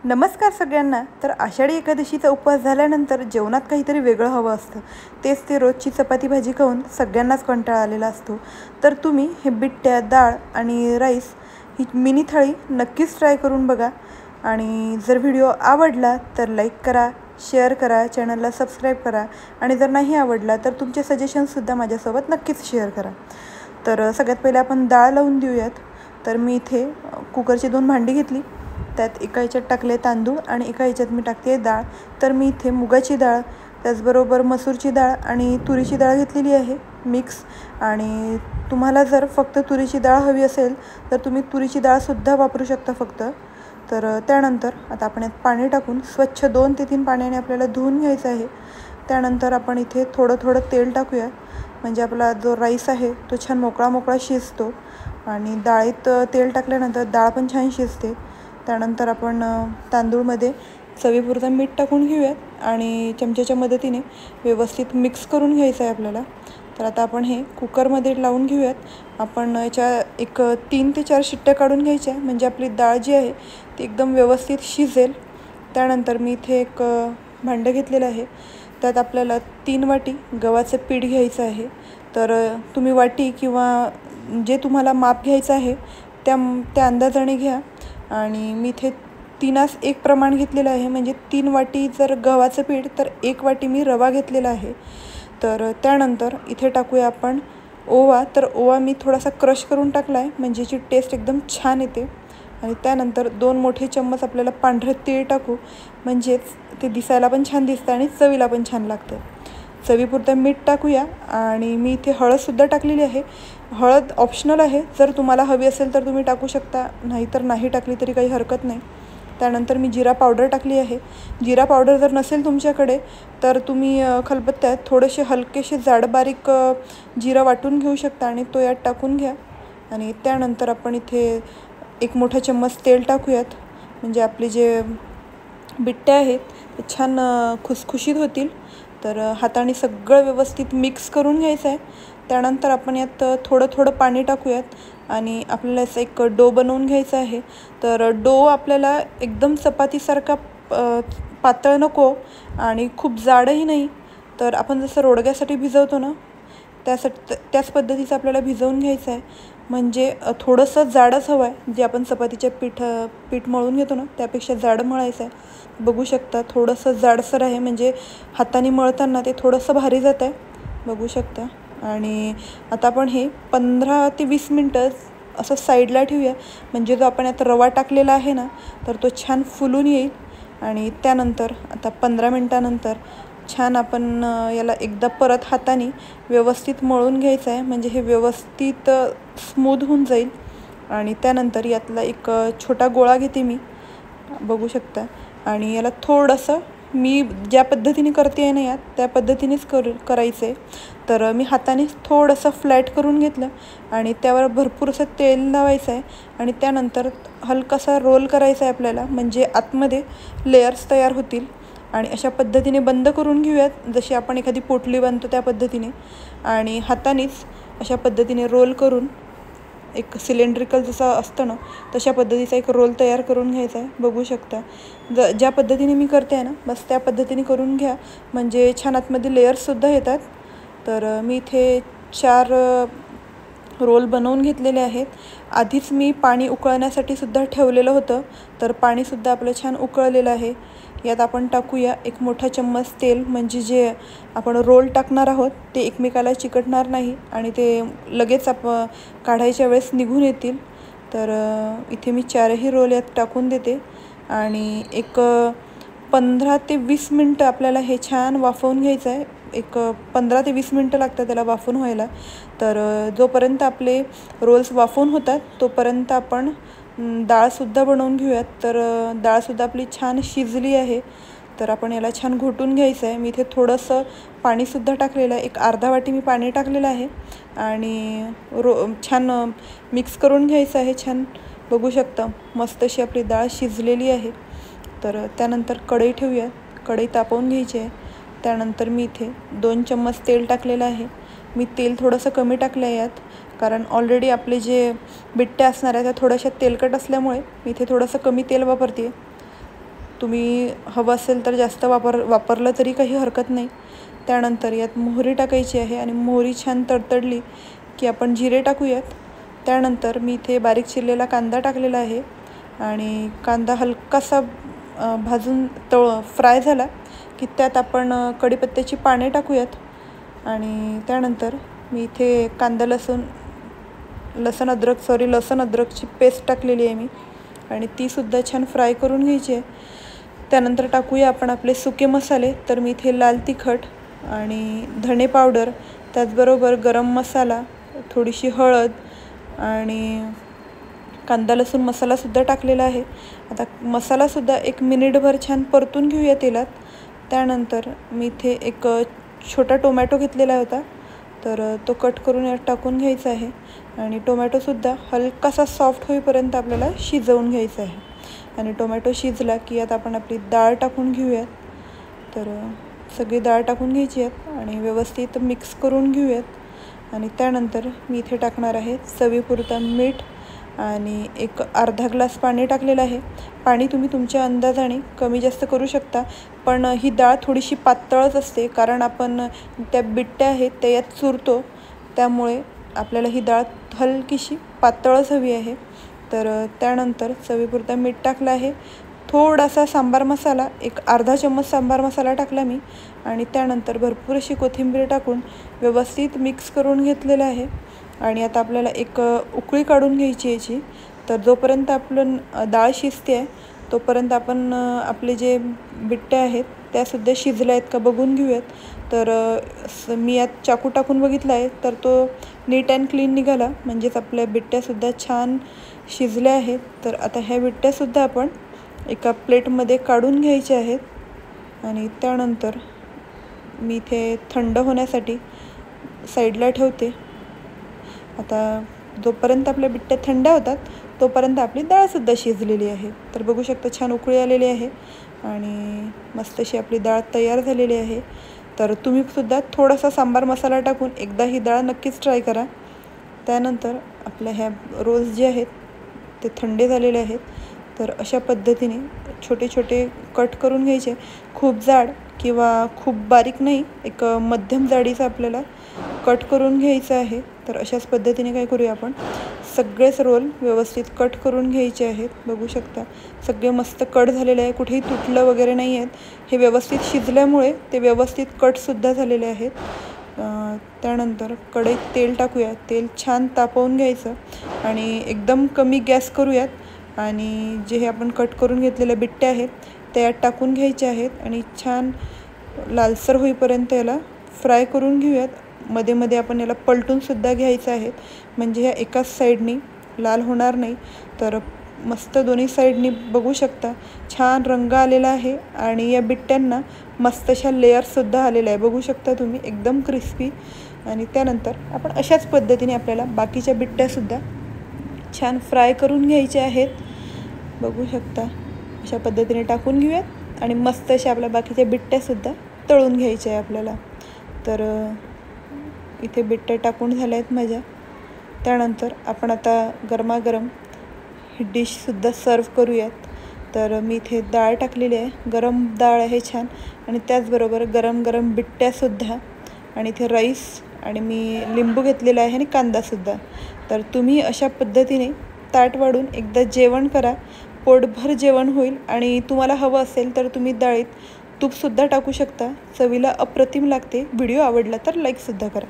नमस्कार सगळ्यांना। तर आषाढी एकादशीचा उपवास झाल्यानंतर जेवणात काहीतरी वेगळं हवं असतं। तेच ते रोजची चपाती भाजी खाऊन सगळ्यांनाच कंटाळा आलेला असतो। तर तुम्ही हे बिट्ट्या डाळ आणि राईस ही मिनी थाळी नक्कीच ट्राय करून बघा। आणि जर व्हिडिओ आवडला तर लाईक करा, शेअर करा, चॅनलला सबस्क्राईब करा आणि जर नाही आवडला तर तुमचे सजेशनसुद्धा माझ्यासोबत नक्कीच शेअर करा। तर सगळ्यात पहिले आपण डाळ लावून देऊयात। तर मी इथे कुकरची 2 भांडी घेतली, त्यात एका ह्याच्यात टाकले तांदूळ आणि एका ह्याच्यात मी टाकते डाळ। तर मी इथे मुगाची डाळ, त्याचबरोबर मसूरची डाळ आणि तुरीची डाळ घेतलेली आहे मिक्स। आणि तुम्हाला जर फक्त तुरीची डाळ हवी असेल तर तुम्ही तुरीची डाळसुद्धा वापरू शकता फक्त। तर त्यानंतर आता आपण यात पाणी टाकून स्वच्छ 2 ते 3 पाण्याने आपल्याला धुवून घ्यायचं आहे। त्यानंतर आपण इथे थोडं थोडं तेल टाकूया, म्हणजे आपला जो राईस आहे तो छान मोकळा मोकळा शिजतो आणि डाळीत तेल टाकल्यानंतर डाळ पण छान शिजते। त्यानंतर आपण तांदूळमध्ये चवीपुरतं मीठ टाकून घेऊयात आणि चमच्याच्या मदतीने व्यवस्थित मिक्स करून घ्यायचं आहे आपल्याला। तर आता आपण हे कुकरमध्ये लावून घेऊयात। आपण याच्या एक 3 ते 4 शिट्ट्या काढून घ्यायच्या, म्हणजे आपली डाळ जी आहे ती एकदम व्यवस्थित शिजेल। त्यानंतर मी इथे एक भांडं घेतलेलं आहे, त्यात आपल्याला 3 वाटी गव्हाचं पीठ घ्यायचं आहे। तर तुम्ही वाटी किंवा जे तुम्हाला माप घ्यायचं आहे त्या अंदाजाने घ्या। आणि मी इथे 3:1 प्रमाण घेतलेलं आहे, म्हणजे 3 वाटी जर गव्हाचं पीठ तर 1 वाटी मी रवा घेतलेला आहे। तर त्यानंतर इथे टाकूया आपण ओवा। तर ओवा मी थोडासा क्रश करून टाकला आहे, म्हणजे याची टेस्ट एकदम छान येते। आणि त्यानंतर 2 मोठे चम्मच आपल्याला पांढरं तीळ टाकू, म्हणजेच ते दिसायला पण छान दिसतं आणि चवीला पण छान लागतं। चवीपुरतं मीठ टाकूया आणि मी इथे हळदसुद्धा टाकलेली आहे। हळद ऑप्शनल आहे, जर तुम्हाला हवी असेल तर तुम्ही टाकू शकता, नाहीतर नाही टाकली तरी काही हरकत नाही। त्यानंतर मी जिरा पावडर टाकली आहे। जिरा पावडर जर नसेल तुमच्याकडे तर तुम्ही खलबत्त्यात थोडेसे हलकेसे जाड बारीक जिरा वाटून घेऊ शकता आणि तो यात टाकून घ्या। आणि त्यानंतर आपण इथे 1 मोठा चम्मच तेल टाकूयात, म्हणजे आपले जे बिट्ट्या आहेत ते छान खुसखुशीत होतील। तर हाताने सगळं व्यवस्थित मिक्स करून घ्यायचं आहे। त्यानंतर आपण यात थोडं थोडं पाणी टाकूयात आणि आपल्याला असं एक डो बनवून घ्यायचा आहे। तर डो आपल्याला एकदम चपातीसारखा पातळ नको आणि खूप जाडही नाही। तर आपण जसं रोडग्यासाठी भिजवतो ना त्याच पद्धतीचं आपल्याला भिजवून घ्यायचं आहे, म्हणजे थोडंसं जाडच हवं आहे। जे आपण चपातीच्या पीठ मळून घेतो ना त्यापेक्षा जाड मळायचं आहे। बघू शकता थोडंसं जाडसर आहे, म्हणजे हाताने मळताना ते थोडंसं भारी जात आहे, बघू शकता। आणि आता आपण हे 15 ते 20 मिनटं असं साईडला ठेवूया, म्हणजे जो आपण यात रवा टाकलेला आहे ना तर तो छान फुलून येईल। आणि त्यानंतर आता 15 मिनटानंतर छान आपण याला एकदा परत हाताने व्यवस्थित मळून घ्यायचं आहे, म्हणजे हे व्यवस्थित स्मूथ होऊन जाईल। आणि त्यानंतर यातला एक छोटा गोळा घेते मी, बघू शकता। आणि याला थोडंसं मी ज्या पद्धतीने करते आहे ना यात त्या पद्धतीनेच करायचं आहे। तर मी हाताने थोडंसं फ्लॅट करून घेतलं आणि त्यावर भरपूर असं तेल लावायचं आहे आणि त्यानंतर हलकासा रोल करायचा आहे आपल्याला, म्हणजे आतमध्ये लेयर्स तयार होतील। आणि अशा पद्धतीने बंद करून घेऊयात, जशी आपण एखादी पोटली बांधतो त्या पद्धतीने। आणि हातानेच अशा पद्धतीने रोल करून एक सिलेंड्रिकल जसं असतं ना तशा पद्धतीचा एक रोल तयार करून घ्यायचा आहे, बघू शकता। ज्या पद्धतीने मी करते आहे ना बस त्या पद्धतीने करून घ्या, म्हणजे छान आतमध्ये लेयर्ससुद्धा येतात। तर मी इथे 4 रोल बनवून घेतलेले आहेत। आधीच मी पाणी उकळण्यासाठी सुद्धा ठेवलेलं होतं, तर पाणीसुद्धा आपलं छान उकळलेलं आहे। यात आपण टाकूया 1 मोठा चम्मच तेल, म्हणजे जे आपण रोल टाकणार आहोत ते एकमेकाला चिकटणार नाही आणि ते लगेच काढायच्या वेळेस निघून येतील। तर इथे मी 4ही रोल यात टाकून देते आणि एक 15 ते 20 मिनटं आपल्याला हे छान वाफवून घ्यायचं आहे। एक 15 ते 20 मिनटं लागतात त्याला वाफवून व्हायला। तर जोपर्यंत आपले रोल्स वाफवून होतात तोपर्यंत आपण डाळसुद्धा बनवून घेऊयात। तर डाळसुद्धा आपली छान शिजली आहे, तर आपण याला छान घोटून घ्यायचं आहे। मी इथे थोडंसं पाणीसुद्धा टाकलेलं आहे, एक अर्धा वाटी मी पाणी टाकलेलं आहे आणि छान मिक्स करून घ्यायचं आहे। छान बघू शकता मस्त अशी आपली डाळ शिजलेली आहे। तर त्यानंतर कढई ठेवूया, कढई तापवून घ्यायची आहे। त्यानंतर मी इथे 2 चम्मच तेल टाकलेलं आहे। मी तेल थोडंसं कमी टाकलं आहे यात, कारण ऑलरेडी आपले जे बिट्ट्या असणार आहेत त्या थोड्याशा तेलकट असल्यामुळे मी इथे थोडंसं कमी तेल वापरते। तुम्ही हवं असेल तर जास्त वापरलं तरी काही हरकत नाही. त्यानंतर यात मोहरी टाकायची आहे आणि मोहरी छान तडतडली की आपण जिरे टाकूयात. त्यानंतर मी इथे बारीक चिरलेला कांदा टाकलेला आहे आणि कांदा हलकासा भाजून फ्राय झाला की त्यात आपण कढीपत्त्याची पाने टाकूयात. आणि त्यानंतर मी इथे लसण अद्रकची पेस्ट टाकलेली आहे मी आणि तीसुद्धा छान फ्राय करून घ्यायची आहे. त्यानंतर टाकूया आपण आपले सुके मसाले. तर मी इथे लाल तिखट आणि धणे पावडर, त्याचबरोबर गरम मसाला, थोडीशी हळद आणि कांदा लसूण मसालासुद्धा टाकलेला आहे. आता मसालासुद्धा 1 मिनिटभर छान परतून घेऊया तेलात. त्यानंतर मी इथे एक छोटा टोमॅटो घेतलेला होता, तर तो कट करून यात टाकून घ्यायचा आहे आणि टोमॅटोसुद्धा हलकासा सॉफ्ट होईपर्यंत आपल्याला शिजवून घ्यायचा आहे. आणि टोमॅटो शिजला की यात आपण आपली डाळ टाकून घेऊयात. तर सगळी डाळ टाकून घ्यायची आहेत आणि व्यवस्थित मिक्स करून घेऊयात. आणि त्यानंतर मी इथे टाकणार आहे चवीपुरता मीठ आणि एक अर्धा ग्लास पाणी टाकलेलं आहे. पाणी तुम्ही तुमच्या अंदाजाने कमी जास्त करू शकता, पण ही डाळ थोडीशी पातळच असते कारण आपण त्या बिट्ट्या आहेत त्या यात चुरतो, त्यामुळे आपल्याला ही डाळ हलकीशी पातळच हवी आहे. तर त्यानंतर चवीपुरता मीठ टाकलं आहे. थोडासा सांबार मसाला, एक अर्धा चम्मच सांबार मसाला टाकला मी आणि त्यानंतर भरपूर अशी कोथिंबीर टाकून व्यवस्थित मिक्स करून घेतलेलं आहे. आणि आता आपल्याला एक उकळी काढून घ्यायची याची. तर जोपर्यंत आपलं डाळ शिजते आहे तोपर्यंत आपण आपले जे बिट्ट्या आहेत त्यासुद्धा शिजल्या आहेत का बघून घेऊयात. तर मी यात चाकू टाकून बघितला आहे तर तो नीट अँड क्लीन निघाला, म्हणजेच आपल्या बिट्ट्यासुद्धा छान शिजल्या आहेत. तर आता ह्या बिट्ट्यासुद्धा आपण एका प्लेटमध्ये काढून घ्यायच्या आहेत आणि त्यानंतर मी इथे थंड होण्यासाठी साईडला ठेवते. आता जोपर्यंत आपल्या बिट्ट्या थंड होतात तोपर्यंत आपली डाळसुद्धा शिजलेली आहे. तर बघू शकता छान उकळी आलेली आहे आणि मस्त अशी आपली डाळ तयार झालेली आहे. तर तुम्हीसुद्धा थोडासा सांबार मसाला टाकून एकदा ही डाळ नक्कीच ट्राय करा. त्यानंतर आपल्या ह्या रोल्स जे आहेत ते थंडे झालेले आहेत. तर अशा पद्धतीने छोटे छोटे कट करून घ्यायचे, खूप जाड किंवा खूप बारीक नाही, एक मध्यम जाडीचा आपल्याला कट करून घ्यायचं आहे. तर अशाच पद्धतीने काय करूया आपण सगळेच रोल व्यवस्थित कट करून घ्यायचे आहेत. बघू शकता सगळे मस्त कट झालेले आहे, कुठेही तुटलं वगैरे नाही आहेत. हे व्यवस्थित शिजल्यामुळे ते व्यवस्थित कटसुद्धा झालेले आहेत. त्यानंतर कढईत तेल टाकूया. तेल छान तापवून घ्यायचं आणि एकदम कमी गॅस करूयात आणि जे हे आपण कट करून घेतलेल्या बिट्ट्या आहेत त्या यात टाकून घ्यायच्या आहेत आणि छान लालसर होईपर्यंत याला फ्राय करून घेऊयात. मध्ये मध्ये आपण याला पलटूनसुद्धा घ्यायचं आहे, म्हणजे ह्या एकाच साईडनी लाल होणार नाही. तर मस्त दोन्ही साईडनी बघू शकता छान रंग आलेला आहे आणि या बिट्ट्यांना मस्त अशा लेयरसुद्धा आलेल्या आहे. बघू शकता तुम्ही एकदम क्रिस्पी. आणि त्यानंतर आपण अशाच पद्धतीने आपल्याला बाकीच्या बिट्ट्यासुद्धा छान फ्राय करून घ्यायच्या आहेत. बघू शकता अशा पद्धतीने टाकून घेऊयात आणि मस्त अशा आपल्या बाकीच्या बिट्ट्यासुद्धा तळून घ्यायच्या आहे आपल्याला. तर इथे बिट्ट्या टाकून झाल्या आहेत माझ्या. त्यानंतर आपण आता गरमागरम ही डिशसुद्धा सर्व करूयात. तर मी इथे डाळ टाकलेली आहे, गरम डाळ आहे छान, आणि त्याचबरोबर गरम गरम बिट्ट्यासुद्धा आणि इथे राईस आणि मी लिंबू घेतलेला आहे आणि कांदासुद्धा. तर तुम्ही अशा पद्धतीने ताट वाढून एकदा जेवण करा, पोटभर जेवण होईल. आणि तुम्हाला हवं असेल तर तुम्ही डाळीत तूपसुद्धा टाकू शकता, चवीला अप्रतिम लागते. व्हिडिओ आवडला तर लाईकसुद्धा करा.